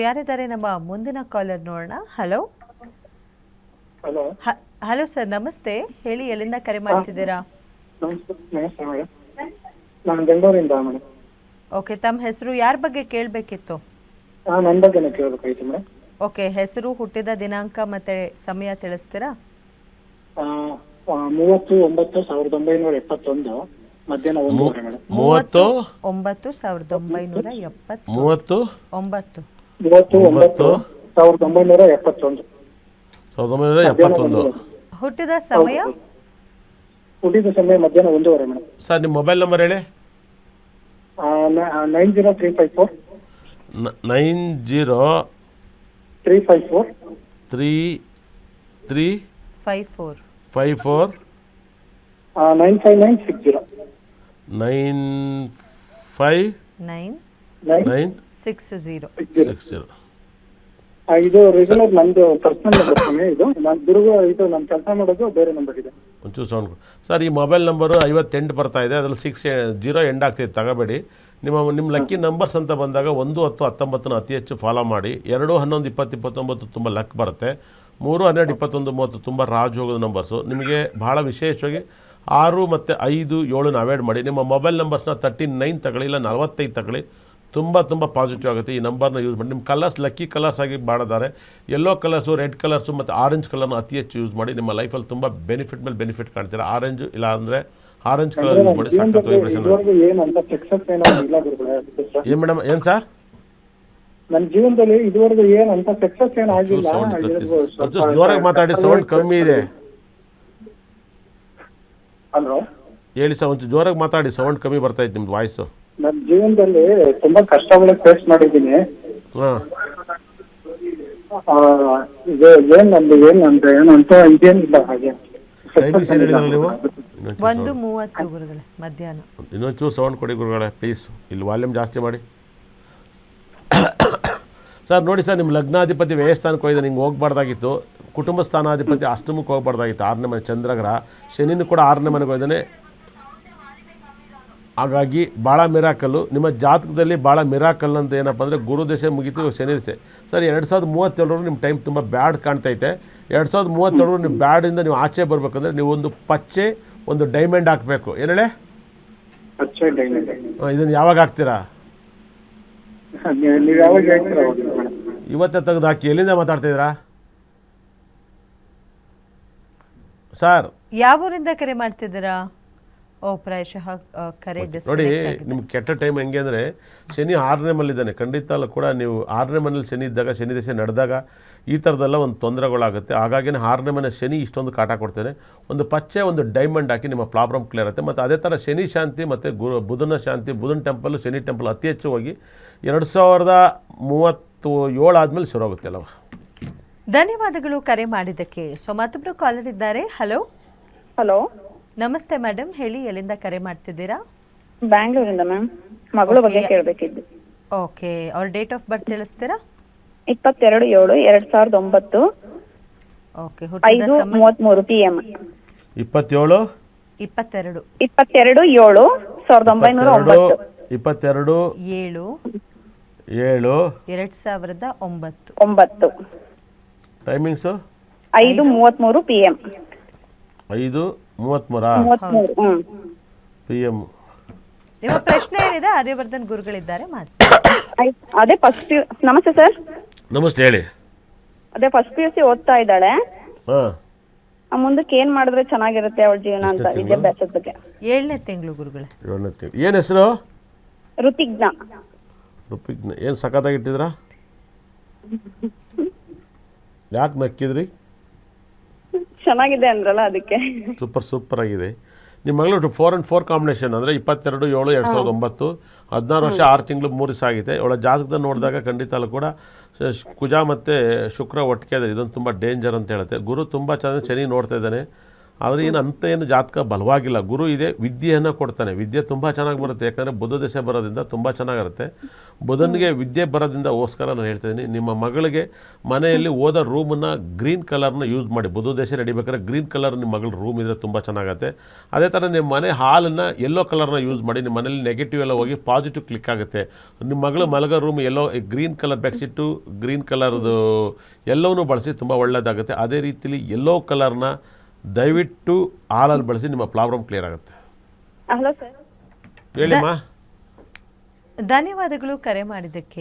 ಯಾರಿದ್ದಾರೆ ನಮ್ಮ ಮುಂದಿನ ಕಾಲರ್ ನೋಡೋಣ. ಹಲೋ ಹಲೋ ಹಲೋ ಸರ್, ನಮಸ್ತೆ. ಹೇಳಿ, ಎಲ್ಲಿಂದ ಕರೆ ಮಾಡ್ತಿದ್ದೀರಾ? ನಮಸ್ತೆ ಮೇಡಮ್. ನಾನು ಬೆಂಗಳೂರಿಂದ ಮೇಡಮ್. ಓಕೆ, ತಮ್ಮ ಹೆಸರು ಯಾರ ಬಗ್ಗೆ ಕೇಳಬೇಕಿತ್ತು? ನನ್ನ ಬಗ್ಗೆನೇ ಕೇಳಬೇಕಾಯ್ತು ಮೇಡಮ್. ಓಕೆ, ಹೆಸರು, ಹುಟ್ಟಿದ ದಿನಾಂಕ ಮತ್ತೆ ಸಮಯ ತಿಳಿಸ್ತೀರಾ? 30/9/1971 ಮಧ್ಯಾಹ್ನ 1 ಮೇಡಮ್. 30/9/1971. ಹುಟ್ಟಿದ ಸಮಯ ಮಧ್ಯಾಹ್ನ 1 ಮೇಡಮ್. ಸರ್, ನಿಮ್ಮ ಮೊಬೈಲ್ ನಂಬರ್ ಹೇಳಿ. 90354 54 95960 95960. ಇದು ರೆಗ್ಯುಲರ್ ನಂದು ಪರ್ಸನಲ್ ನಂಬರ್. ಇದು ನಾನು ಇದು ನಾನು ಕೆಲಸ ಮಾಡೋದು ಬೇರೆ ನಂಬರ್ ಇದೆ. ಒಂಚೂರು ಸೌಂಡ್. ಸರ್, ಈ ಮೊಬೈಲ್ ನಂಬರು 58 ಬರ್ತಾ ಇದೆ, ಅದರಲ್ಲಿ 60 ಎಂಡ್ ಆಗ್ತಿದೆ, ತಗೋಬೇಡಿ. ನಿಮ್ಮ ಲಕ್ಕಿ ನಂಬರ್ಸ್ ಅಂತ ಬಂದಾಗ 1, 10, 19 ಅತಿ ಹೆಚ್ಚು ಫಾಲೋ ಮಾಡಿ. 2, 11, 20, 29 ತುಂಬ ಲಕ್ ಬರುತ್ತೆ. 3, 12, 21, 30 ತುಂಬ ರಾಜ್ ಹೋಗೋದು ನಂಬರ್ಸು. ನಿಮಗೆ ಭಾಳ ವಿಶೇಷವಾಗಿ 6 ಮತ್ತು 5, 7 ಅವಾಯ್ಡ್ ಮಾಡಿ. ನಿಮ್ಮ ಮೊಬೈಲ್ ನಂಬರ್ಸ್ನ 39 ತಗೊಳ್ಳಿ, ಇಲ್ಲ 45 ತಗೊಳ್ಳಿ. ತುಂಬ ಪಾಸಿಟಿವ್ ಆಗುತ್ತೆ. ಈ ನಂಬರ್ನ ಯೂಸ್ ಮಾಡಿ. ನಿಮ್ಮ ಕಲರ್ಸ್ ಲಕ್ಕಿ ಕಲರ್ಸ್ ಆಗಿ ಮಾಡಿದ್ದಾರೆ. ಯೆಲ್ಲೋ ಕಲರ್ಸು, ರೆಡ್ ಕಲರ್ಸು ಮತ್ತು ಆರೆಂಜ್ ಕಲರ್ನ ಅತಿ ಹೆಚ್ಚು ಯೂಸ್ ಮಾಡಿ. ನಿಮ್ಮ ಲೈಫಲ್ಲಿ ತುಂಬ ಬೆನಿಫಿಟ್ ಮೇಲೆ ಬೆನಿಫಿಟ್ ಕಾಣ್ತೀರಾ. ಆರೆಂಜು ಇಲ್ಲ ಅಂದರೆ ಆರೆಂಜ್ ಕಲರ್ ಯೂಸ್ ಮಾಡಿ. ಸಖತ್ ವೈಬ್ರೇಷನ್. ಏನು ಮೇಡಮ್? ಏನು ಸರ್? ನನ್ನ ಜೀವನದಲ್ಲಿ ಇದುವರೆಗೂ ಏನಂತ ಸಕ್ಸಸ್ ಏನಾಗಿಲ್ಲ. ಜೋರಾಗಿ ಮಾತಾಡಿ, ಸೌಂಡ್ ಕಮ್ಮಿ ಇದೆ. ಹಲೋ ಹೇಳಿ ಸರ್, ಒಂಚೂರು ಜೋರಾಗಿ ಮಾತಾಡಿ, ಸೌಂಡ್ ಕಮ್ಮಿ ಬರ್ತಾ ಇತ್ತು ನಿಮ್ದು ವಾಯ್ಸು. ನನ್ನ ಜೀವನದಲ್ಲಿ ತುಂಬಾ ಕಷ್ಟಗಳು ಫೇಸ್ ಮಾಡಿದ್ದೀನಿ. ಹಾಂ, ಇದು ಏನಂತ ಇದೇನಿಲ್ಲ ಹಾಗೆ. ಟೈಮಿಂಗ್ಸ್ ಏನು ಹೇಳಿದ್ರಲ್ಲ ನೀವು? 1:30 ಗುರುಗಳೇ, ಮಧ್ಯಾಹ್ನ. ಇನ್ನೊಂಚೂರು ಸೌಂಡ್ ಕೊಡಿ ಗುರುಗಳೇ ಪ್ಲೀಸ್. ಇಲ್ಲಿ ವಾಲ್ಯೂಮ್ ಜಾಸ್ತಿ ಮಾಡಿ. ಸರ್ ನೋಡಿ ಸರ್, ನಿಮ್ಮ ಲಗ್ನಾಧಿಪತಿ ವ್ಯಯಸ್ಥಾನಕ್ಕೆ ಹೋಗಿದೆ, ನಿಂಗೆ ಹೋಗ್ಬಾರ್ದಾಗಿತ್ತು. ಕುಟುಂಬ ಸ್ಥಾನಾಧಿಪತಿ ಅಷ್ಟಮಕ್ಕೆ ಹೋಗ್ಬಾರ್ದಾಗಿತ್ತು. 6ನೇ ಮನೆ ಚಂದ್ರಗ್ರಹ. ಶನಿನೂ ಕೂಡ 6ನೇ ಮನೆಗೆ ಹೋಗಿದ್ದಾನೆ. ಹಾಗಾಗಿ ಭಾಳ ಮಿರಾಕಲ್ಲು ನಿಮ್ಮ ಜಾತಕದಲ್ಲಿ. ಭಾಳ ಮಿರಾಕಲ್ ಅಂತ ಏನಪ್ಪ ಅಂದರೆ, ಗುರು ದಶೆ ಮುಗಿತು, ಶನಿ ದಶೆ. ಸರ್, 2037 ನಿಮ್ಮ ಟೈಮ್ ತುಂಬ ಬ್ಯಾಡ್ ಕಾಣ್ತೈತೆ. 2037 ನೀವು ಬ್ಯಾಡಿಂದ ನೀವು ಆಚೆ ಬರಬೇಕಂದ್ರೆ ನೀವು ಒಂದು ಪಚ್ಚೆ, ಒಂದು ಡೈಮಂಡ್ ಹಾಕಬೇಕು. ಏನು ಹೇಳಿ? ಇದನ್ನು ಯಾವಾಗ ಹಾಕ್ತೀರಾ? ಇವತ್ತೇ ತೆಗೆದು ಹಾಕಿ. ಎಲ್ಲಿಂದ ಮಾತಾಡ್ತಿದ್ದೀರಾ ಸರ್? ಯಾವ ಊರಿಂದ ಕರೆ ಮಾಡ್ತಿದ್ದೀರಾ? ಪ್ರಾಯಶಃ ಕರೆ ನೋಡಿ, ನಿಮ್ಗೆ ಕೆಟ್ಟ ಟೈಮ್ ಹೆಂಗೆ ಅಂದರೆ, ಶನಿ 6ನೇ ಮನೇಲಿದ್ದಾನೆ. ಖಂಡಿತ ಅಲ್ಲ ಕೂಡ ನೀವು 6ನೇ ಮನೇಲಿ ಶನಿ ಇದ್ದಾಗ, ಶನಿ ದಶೆ ನಡೆದಾಗ ಈ ಥರದ್ದೆಲ್ಲ ಒಂದು ತೊಂದರೆಗಳಾಗುತ್ತೆ. ಹಾಗಾಗಿನೇ 6ನೇ ಮನೆ ಶನಿ ಇಷ್ಟೊಂದು ಕಾಟ ಕೊಡ್ತೇನೆ. ಒಂದು ಪಚ್ಚೆ, ಒಂದು ಡೈಮಂಡ್ ಹಾಕಿ ನಿಮ್ಮ ಪ್ರಾಬ್ಲಮ್ ಕ್ಲಿಯರ್ ಆಗುತ್ತೆ. ಮತ್ತು ಅದೇ ಥರ ಶನಿ ಶಾಂತಿ ಮತ್ತು ಬುಧನ ಶಾಂತಿ, ಬುಧನ ಟೆಂಪಲ್ಲು, ಶನಿ ಟೆಂಪಲ್ ಅತಿ ಹೆಚ್ಚು ಹೋಗಿ 2037 ಆದಮೇಲೆ ಶುರು ಆಗುತ್ತೆ ಅಲ್ಲವ. ಧನ್ಯವಾದಗಳು ಕರೆ ಮಾಡಿದ್ದಕ್ಕೆ. ಸೊ ಮತ್ತೊಬ್ಬರು ಕಾಲರ್ ಇದ್ದಾರೆ. ಹಲೋ ಹಲೋ, ನಮಸ್ತೆ ಮೇಡಮ್. ಹೇಳಿ, ಎಲ್ಲಿಂದ ಕರೆ ಮಾಡ್ತಿದ್ದೀರಾ? ಬ್ಯಾಂಗ್ಳೂರಿಂದ ಮ್ಯಾಮ್. ಮಗಳ ಬಗ್ಗೆ ಕೇಳಬೇಕಿದ್ದು. ಓಕೆ, ಅವ್ರ ಡೇಟ್ ಆಫ್ ಬರ್ತ್ ತಿಳಿಸ್ತೀರಾ? 22/7/2009. Okay, 5:33 PM. 22/7/1909. 22/7/2009. Timings 5:33 PM. 5:33 PM. ನಿಮ್ಮ ಪ್ರಶ್ನೆ ಏನಿದೆ? ಆರ್ಯವರ್ಧನ್ ಗುರುಗಳಿದ್ದಾರೆ, ಮಾತು. ಅದೇ ಫಸ್ಟ್. ನಮಸ್ತೆ ಸರ್. ನಮಸ್ತೆ, ಹೇಳಿ. ಅದೇ ಫಸ್ಟ್ PUC ಓದ್ತಾ ಇದ್ದಾಳೆ. ಹಾಂ, ಮುಂದಕ್ಕೆ ಏನ್ ಮಾಡಿದ್ರೆ ಚೆನ್ನಾಗಿರುತ್ತೆ ಅವಳ ಜೀವನ ಅಂತ, ವಿದ್ಯಾಭ್ಯಾಸದ ಬಗ್ಗೆ. 7ನೇ ತಿಂಗಳು ಗುರುಗಳೇ. 7ನೇ ತಿಂಗಳು. ಏನು ಹೆಸರು? ಋತಿಜ್ಞ. ಏನು ಸಖತ್ತಾಗಿಟ್ಟಿದ್ರಾ? ಯಾಕೆ ನಕ್ಕಿದ್ರಿ? ಚೆನ್ನಾಗಿದೆ ಅಂದ್ರಲ್ಲ, ಅದಕ್ಕೆ. ಸೂಪರ್ ಆಗಿದೆ. ನಿಮ್ಮ ಮಗಳು 4 and 4 ಕಾಂಬಿನೇಷನ್ ಅಂದರೆ 22/7/2009. 16 ವರ್ಷ 6 ತಿಂಗಳು 3 ದಿವಸ ಆಗಿದೆ. ಅವಳ ಜಾತಕದಲ್ಲಿ ನೋಡಿದಾಗ ಖಂಡಿತ ಅಲ್ಲೂ ಕೂಡ ಕುಜ ಮತ್ತು ಶುಕ್ರ ಒಟ್ಟಿಗೆ ಇದೆ. ಇದೊಂದು ತುಂಬ ಡೇಂಜರ್ ಅಂತ ಹೇಳುತ್ತೆ. ಗುರು ತುಂಬ ಚೆನ್ನಾಗಿ ಶನಿ ನೋಡ್ತಾ ಇದ್ದಾನೆ. ಆದರೆ ಏನು ಅಂತ ಏನು ಜಾತಕ ಬಲವಾಗಿಲ್ಲ. ಗುರು ಇದೆ, ವಿದ್ಯೆಯನ್ನು ಕೊಡ್ತಾನೆ. ವಿದ್ಯೆ ತುಂಬ ಚೆನ್ನಾಗಿ ಬರುತ್ತೆ, ಯಾಕಂದರೆ ಬುಧ ದಶೆ ಬರೋದ್ರಿಂದ ತುಂಬ ಚೆನ್ನಾಗಿರುತ್ತೆ. ಬುಧನಿಗೆ ವಿದ್ಯೆ ಬರೋದ್ರಿಂದಗೋಸ್ಕರ ನಾನು ಹೇಳ್ತಾಯಿದ್ದೀನಿ, ನಿಮ್ಮ ಮಗಳಿಗೆ ಮನೆಯಲ್ಲಿ ಓದೋ ರೂಮನ್ನು ಗ್ರೀನ್ ಕಲರ್ನ ಯೂಸ್ ಮಾಡಿ. ಬುಧ ದಶೆ ನಡಿಬೇಕಾದ್ರೆ ಗ್ರೀನ್ ಕಲರ್ ನಿಮ್ಮ ಮಗಳ ರೂಮ್ ಇದ್ದರೆ ತುಂಬ ಚೆನ್ನಾಗತ್ತೆ. ಅದೇ ಥರ ನಿಮ್ಮ ಮನೆ ಹಾಲನ್ನು ಯೆಲ್ಲೋ ಕಲರ್ನ ಯೂಸ್ ಮಾಡಿ. ನಿಮ್ಮ ಮನೇಲಿ ನೆಗೆಟಿವ್ ಎಲ್ಲ ಹೋಗಿ ಪಾಸಿಟಿವ್ ಕ್ಲಿಕ್ ಆಗುತ್ತೆ. ನಿಮ್ಮ ಮಗಳು ಮಲಗೋ room yellow, green colour bedsheet, green ಕಲರ್ದು ಎಲ್ಲವನ್ನೂ ಬಳಸಿ, ತುಂಬ ಒಳ್ಳೆಯದಾಗುತ್ತೆ. ಅದೇ ರೀತಿಲಿ ಯೆಲ್ಲೋ ಕಲರ್ನ ದಯವಿಟ್ಟು ಹಾಲಲ್ಲಿ ಬಳಸಿ, ನಿಮ್ಮ ಪ್ರಾಬ್ಲಮ್ ಕ್ಲಿಯರ್ ಆಗುತ್ತೆ. Hello sir. ಹೇಳಿಮ್ಮ. ಧನ್ಯವಾದಗಳು ಕರೆ ಮಾಡಿದ್ದಕ್ಕೆ.